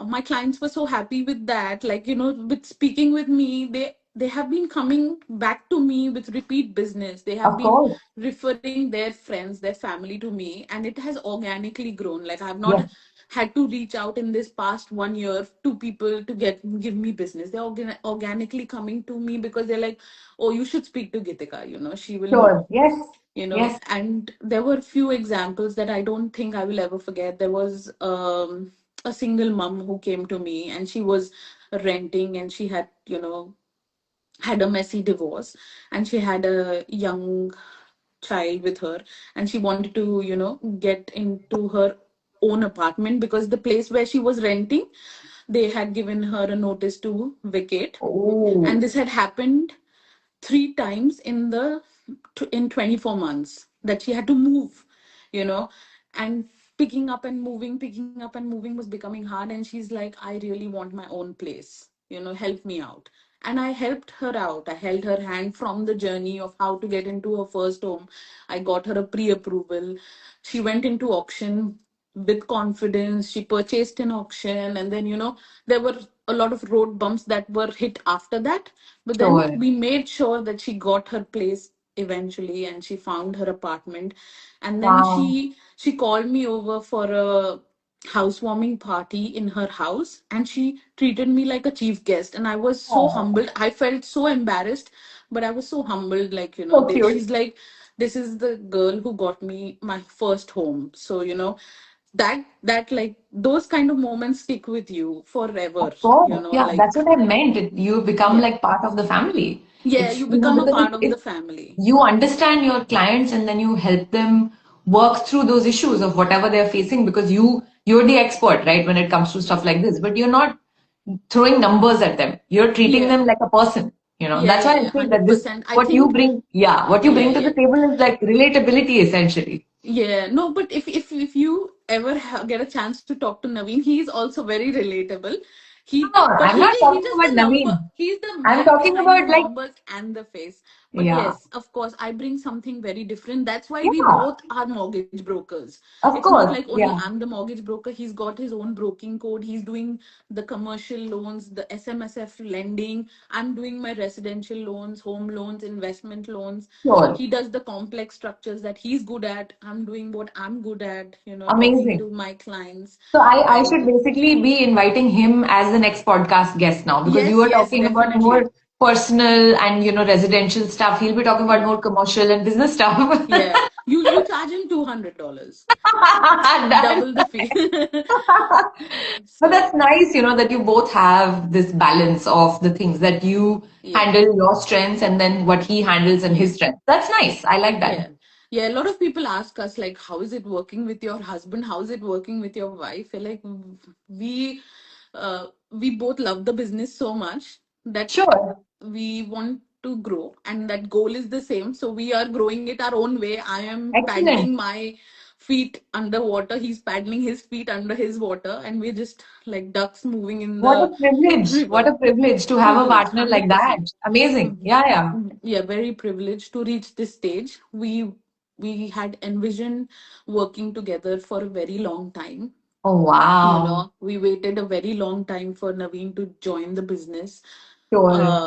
my clients were so happy with that. Like, with speaking with me, they have been coming back to me with repeat business. They have Of been course. referring their friends, their family to me, and it has organically grown. Like, I have not Yes, had to reach out in this past 1 year to people to give me business. They're organically coming to me because they're like, oh, you should speak to Gitika, she will know. sure. Yes, yes. And there were few examples that I don't think I will ever forget. There was a single mom who came to me, and she was renting, and she had had a messy divorce, and she had a young child with her, and she wanted to get into her own apartment because the place where she was renting, they had given her a notice to vacate. And Oh, this had happened 3 times in 24 months, that she had to move, you know and picking up and moving was becoming hard, and she's like, I really want my own place, help me out. And I helped her out. I held her hand from the journey of how to get into her first home. I got her a pre-approval. She went into auction with confidence. She purchased in auction, and then there were a lot of road bumps that were hit after that, but then sure. we made sure that she got her place eventually, and she found her apartment. And then Wow. she called me over for a housewarming party in her house, and she treated me like a chief guest, and I was so Oh, humbled. I felt so embarrassed, but I was so humbled. Like, so cute. she's like, this is the girl who got me my first home. So, that like those kind of moments stick with you forever, Of course. Yeah, like, that's what I meant. You become yeah. like part of the family. Yeah, It's, you become a because part of the it's family. you understand your clients and then you help them work through those issues of whatever they're facing because you're the expert, right, when it comes to stuff like this. But you're not throwing numbers at them. You're treating Yeah. them like a person. Yeah, That's why yeah, I yeah, say that this 100%. I what you think, bring, yeah, what you yeah, bring to yeah. the table is like relatability essentially. Yeah, no, but if you ever get a chance to talk to Naveen, he's also very relatable. No, But I'm not he talking just about the number. Naveen. He's the I'm man talking behind the about like, numbers and the face. But yeah, yes, of course, I bring something very different. That's why we yeah, both are mortgage brokers. of It's not course, like only yeah, I'm the mortgage broker. He's got his own broking code. He's doing the commercial loans, the SMSF lending. I'm doing my residential loans, home loans, investment loans. sure. He does the complex structures that he's good at. I'm doing what I'm good at, talking Amazing. to my clients. So I should And basically be inviting him as the next podcast guest now because you yes, were yes, talking about more definitely. personal and residential stuff. He'll be talking about Yeah, more commercial and business stuff. yeah. You charge him $200, Done. double the fee. But So that's nice, that you both have this balance of the things that you yeah, handle your strengths and then what he handles and yeah. his strengths. That's nice. I like that. Yeah. Yeah. A lot of people ask us, like, how is it working with your husband? How is it working with your wife? We're like, we, we both love the business so much that Sure. we want to grow, and that goal is the same. So we are growing it our own way. I am Excellent. paddling my feet underwater. He's paddling his feet under his water, and we're just like ducks moving in What a the privilege. What river. a privilege to have a Privilege, partner like that. 100%. Amazing. Mhm. Yeah, yeah. Yeah, very privileged to reach this stage. We had envisioned working together for a very long time. Oh, wow. We waited a very long time for Naveen to join the business. Sure.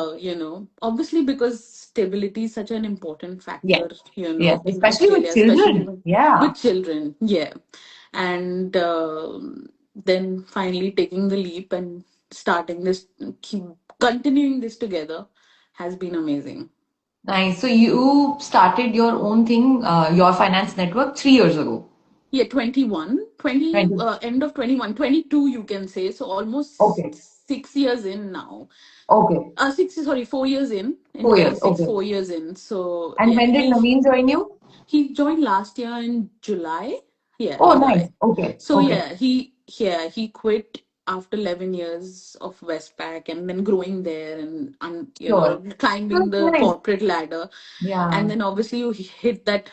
Obviously, because stability is such an important Yes. factor, Yes. in Especially with Australia, especially children. Yeah. with children. Yeah. And then finally taking the leap and starting this, keep continuing this together has been amazing. Nice. So you started your own thing, your finance network 3 years ago. Yeah, 21, 20, 20. end of 21, 22, you can say. So almost Okay. 6 years in now. Okay. Sorry, 4 years in 4 years. 26, Okay. 4 years in. So And yeah, when did Naveen join you? he joined last year in July. Yeah, Oh, nice. July. Okay. So Okay. he quit after 11 years of Westpac, and then growing there, and Sure. climbing That's the nice. corporate ladder. And Yeah. then obviously you hit that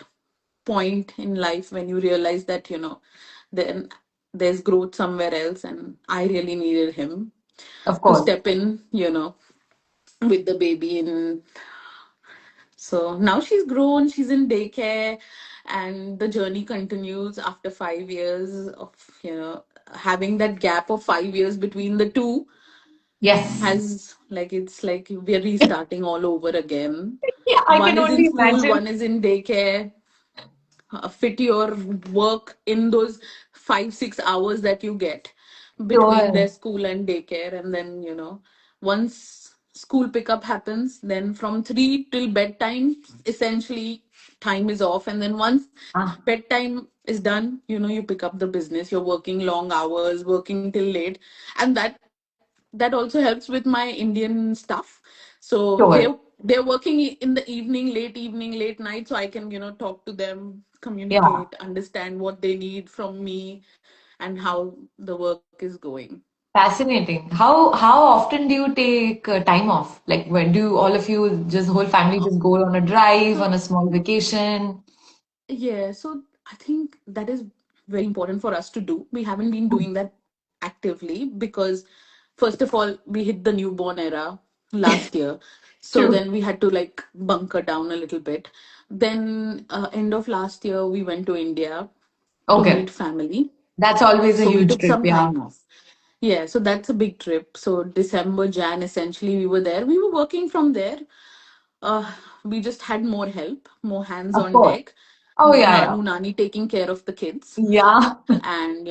point in life when you realize that then there's growth somewhere else, and I really needed him Of to course. step in, with the baby. And so now she's grown, she's in daycare, and the journey continues after 5 years of having that gap of 5 years between the two. Yes. Has like it's like we're restarting all over again. Yeah, I One can is in only school, imagine. one is in daycare. Fit your work in those 5 6 hours that you get between Sure. their school and daycare, and then once school pickup happens, then from 3 till bedtime, essentially time is off, and then once Ah, bedtime is done, you pick up the business. You're working long hours, working till late, and that also helps with my Indian stuff. So sure. they're working in the evening, late evening, late night, so I can talk to them, Yeah. communicate, understand what they need from me, and how the work is going. Fascinating. How often do you take time off? Like when do all of you, just whole family, just go on a drive, on So a small vacation? yeah, so I think that is very important for us to do. We haven't been doing that actively because, first of all, we hit the newborn era last year. So True. then we had to like bunker down a little bit. Then, end of last year, we went to India to Okay. meet family. That's always a So we huge took trip. some Yeah. time off. Yeah, so that's a big trip. So December, Jan, essentially, we were there. We were working from there. uh, we just had more help, more hands Of on course. deck, Oh, more yeah, yeah. nanu nani taking care of the kids, Yeah. and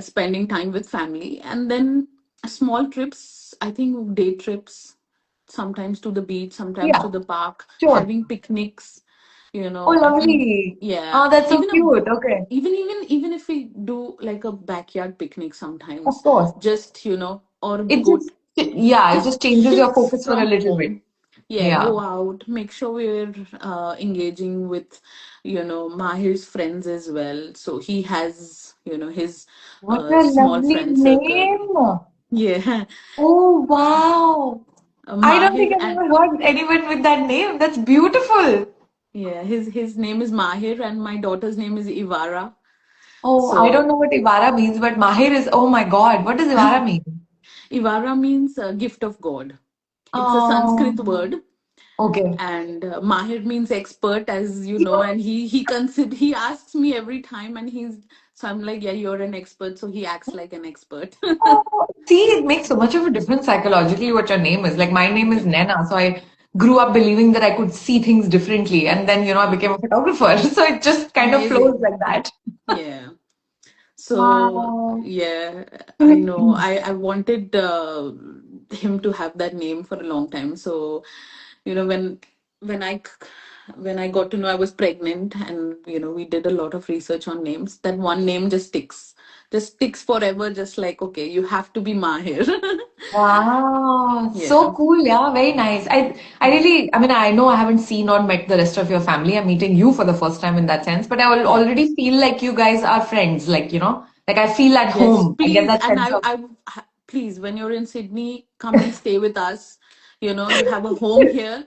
spending time with family. And then small trips, I think day trips, sometimes to the beach, sometimes Yeah. to the park, Sure. having picnics. Oh, I think, lovely. yeah, Oh, that's so even a cute. Okay. even if we do like a backyard picnic Of sometimes, course. just or It go, just, yeah, it just just changes your shifts focus for a from little bit. home. Yeah, Yeah. go out, make sure we're engaging with Mahir's friends as well, so he has his What a small lovely friend circle. name. Yeah. Oh, wow. I don't think Mahir, I've and ever heard anyone with that name. That's beautiful. yeah, his name is Mahir, and my daughter's name is Ivara. Oh, I don't So know what Ivara means, but Mahir is, oh my God, what does Ivara mean? Ivara means gift of God. It's a Sanskrit Oh, word, okay. and Mahir means expert, as you know. And he asks me every time, and he's so I'm like, yeah, you're an expert. So he acts like an expert. Oh, see, it makes so much of a difference psychologically what your name is. Like my name is Yeah, Naina, so I grew up believing that I could see things differently, and then I became a photographer. So it just kind of flows amazing. like that. Yeah. So Wow. yeah, I know. I wanted him to have that name for a long time. So when when I when I got to know I was pregnant, and we did a lot of research on names, that one name just sticks forever. Just like, okay, you have to be Mahir. Wow, Yeah. so cool. Yeah, very nice. I really, I mean, I know I haven't seen or met the rest of your family. I'm meeting you for the first time in that sense, but Yeah. already feel like you guys are friends. Like I feel at Yes, home. I get please. that And sense of, please, when you're in Sydney, come and stay with us. You have a home here,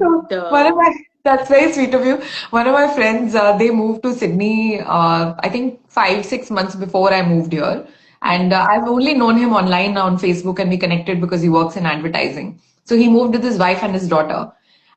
so and one of my, that's very sweet of you. One of my friends, they moved to Sydney, I think 5, 6 months before I moved here. yeah, And I've only known him online on Facebook and we connected because he works in advertising. So he moved with his wife and his daughter.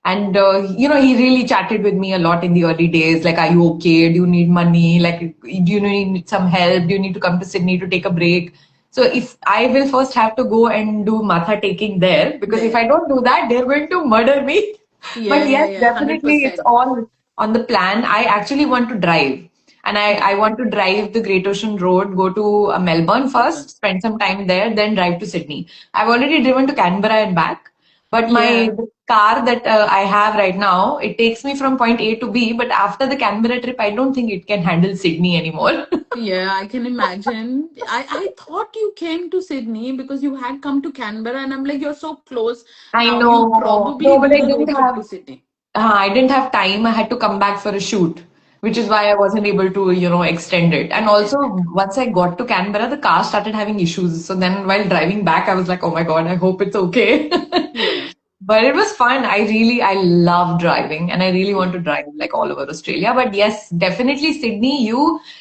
And, he really chatted with me a lot in the early days. Like, are you okay? Do you need money? Like, do you need some help? Do you need to come to Sydney to take a break? So if I will first have to go and do matha taking there, because if there. I don't do that, they're going to murder me. Yeah, But yeah, yes, yeah, definitely it's 100%. all on the plan. I actually want to drive. And Yeah, I want to drive the Great Ocean Road, go to Melbourne Melbourne. first, spend some time there, then drive to Sydney. I've already driven to Canberra and back. But Yeah, the car that I have right now, it takes me from point A to B. But after the Canberra trip, I don't think it can handle Sydney anymore. yeah, I can imagine. I thought you came to Sydney because you had come to Canberra, and I'm like, you're so close. I Now you'll know. probably No, but do the road trip to Sydney. I didn't have time. I had to come back for a shoot, which is why I wasn't able to, extend it. And also, Extend it. once I got to Canberra, the car started having issues. So then while driving back, I was like, oh my God, I hope it's okay. Yeah, But it was fun. I love driving and I really want yeah. to drive like all over Australia. But yes, definitely Sydney,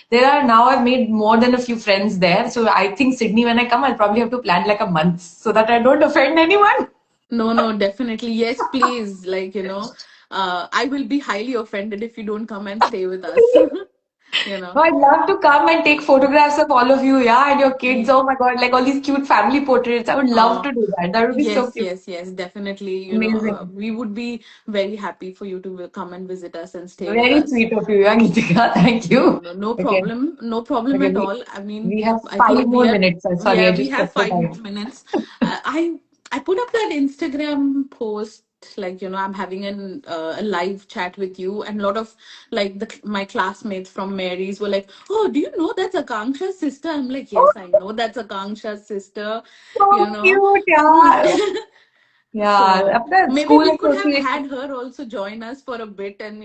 there are now I've made more than a few friends there. So I think Sydney, when I come, I'll probably have to plan like a month so that I don't offend anyone. No, no, definitely. Yes, please. Like, I will be highly offended if you don't come and stay with us. you No, know. I'd love to come and take photographs of all of you, yeah, and your kids. Ye- Oh my God, like all these cute family portraits. I would love Uh, to do that. That would be so yes, cute. yes, yes, definitely. Amazing. We would be very happy for you to come and visit us and stay with Very us. sweet of you, yeah, Gitika. Thank No, you. no, no Okay. problem. No problem Okay, at all. I mean, we have I, we 5 more minutes. Sorry, I yeah, we just have checked the five more time. minutes. I put up that Instagram post, like, I'm having a live chat with you, and a lot of like my classmates from Mary's were like, "Oh, do you know that's Akanksha's sister?" I'm like, Oh, "Yes, I know that's Akanksha's sister." You so know. cute, yeah. Yeah, So after maybe school we could have association. had her also join us for a bit and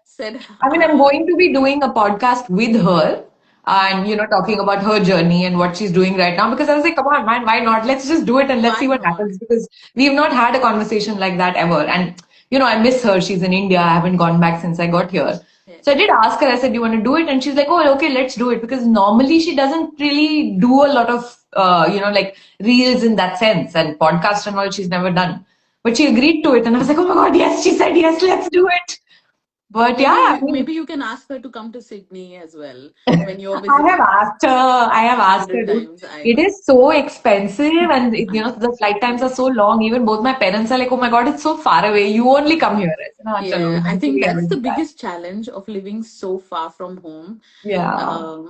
said I mean, I'm going to be doing a podcast with her and, mhm. talking about her journey and what she's doing right now because I was like, come on, man, why not? Let's just do it and let's Why see what not? happens because we've not had a conversation like that ever. And, I miss her. She's in India. I haven't gone back since I got here. Yeah. So I did ask her, I said, do you want to do it? And she's like, oh, okay, let's do it because normally she doesn't really do a lot of, like reels in that sense and podcast and all she's never done. But she agreed to it. And I was like, oh my God, yes, she said, yes, let's do it. But yeah, I mean, Maybe you can ask her to come to Sydney as well when you're I have visiting. asked her, I have asked her, Hundred dude. times, I It know. is so expensive, and I know. the flight times are so long. Even both my parents are like, "Oh my God, it's so far away. You only come here." I said, "No, chalo, Yeah, I think eventually I that's will the do that." biggest challenge of living so far from home. Yeah.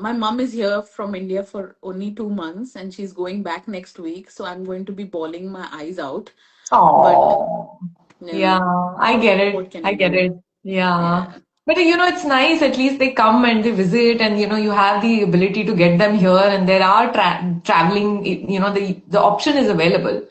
My mom is here from India for only 2 months and she's going back next week. So I'm going to be bawling my eyes out. But, Oh. Yeah, I get what it. can I you get do? it. Yeah. Yeah. But it's nice. At least they come and they visit, and you have the ability to get them here, and there are traveling, the option is available.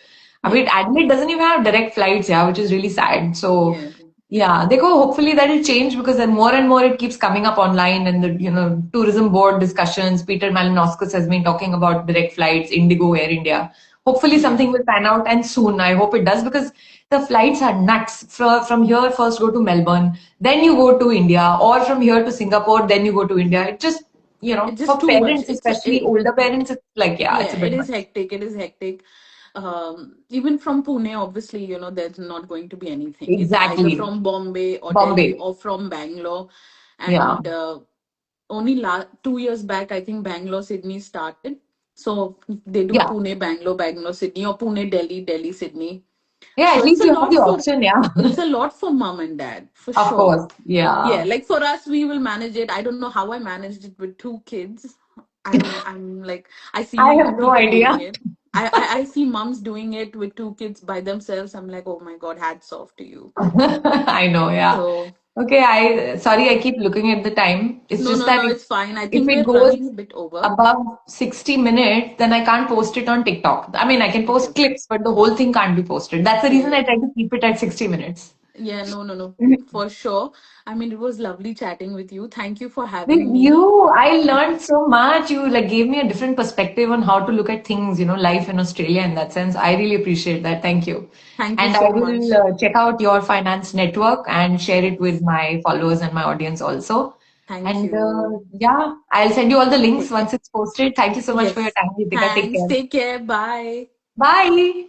I Yeah. mean, Adelaide doesn't even have direct flights, yeah, which is really sad. So, Yeah. yeah, they go, hopefully that'll change because then more and more it keeps coming up online and the, tourism board discussions. Peter Malinauskas has been talking about direct flights, Indigo, Air India. Hopefully Yeah. something will pan out and soon. I hope it does because the flights are nuts. From here, first go to Melbourne, then you go to India, or from here to Singapore, then you go to India. It just, It's just for too much. parents, especially older parents, it's like, yeah, it's Yeah, a it bit is much. hectic. It is hectic. Even from Pune, obviously, there's not going to be anything. It's either Exactly. from Bombay or Delhi Bombay. or from Bangalore. Yeah. And only 2 years back, I think Bangalore, Sydney started. So they do Yeah. Pune, Bangalore, Bangalore, Sydney, or Pune, Delhi, Delhi, Sydney. Yeah, So at least you have the option, yeah. it's a lot for mom and dad, for Of sure. course. Yeah, Yeah. like for us, we will manage it. I don't know how I managed it with two kids. I'm like, I I see have no people doing idea. it. I see moms doing it with two kids by themselves. I'm like, oh my God, hats off to you. I know, yeah. So Okay, sorry, I keep looking at the time. It's no, just no, that no, it's fine. I if think it we're goes running a bit over. above 60 minutes, then I can't post it on TikTok. I mean, I can Okay, post okay. clips, but the whole thing can't be posted. That's the reason Yeah, I try to keep it at 60 minutes. yeah, no, no, no, for sure. I mean, it was lovely chatting with you. Thank you for With having me. you, I learned so much. You like gave me a different perspective on how to look at things, life in Australia in that sense. I really appreciate that. Thank you. Thank you And I so will much. check out your finance network and share it with my followers and my audience also. Thank And you. yeah, I'll send you all the links Take care. once it's posted. Thank you so much for your Yes. time, Deepika. Take Thanks. care. Take care. Bye. Bye.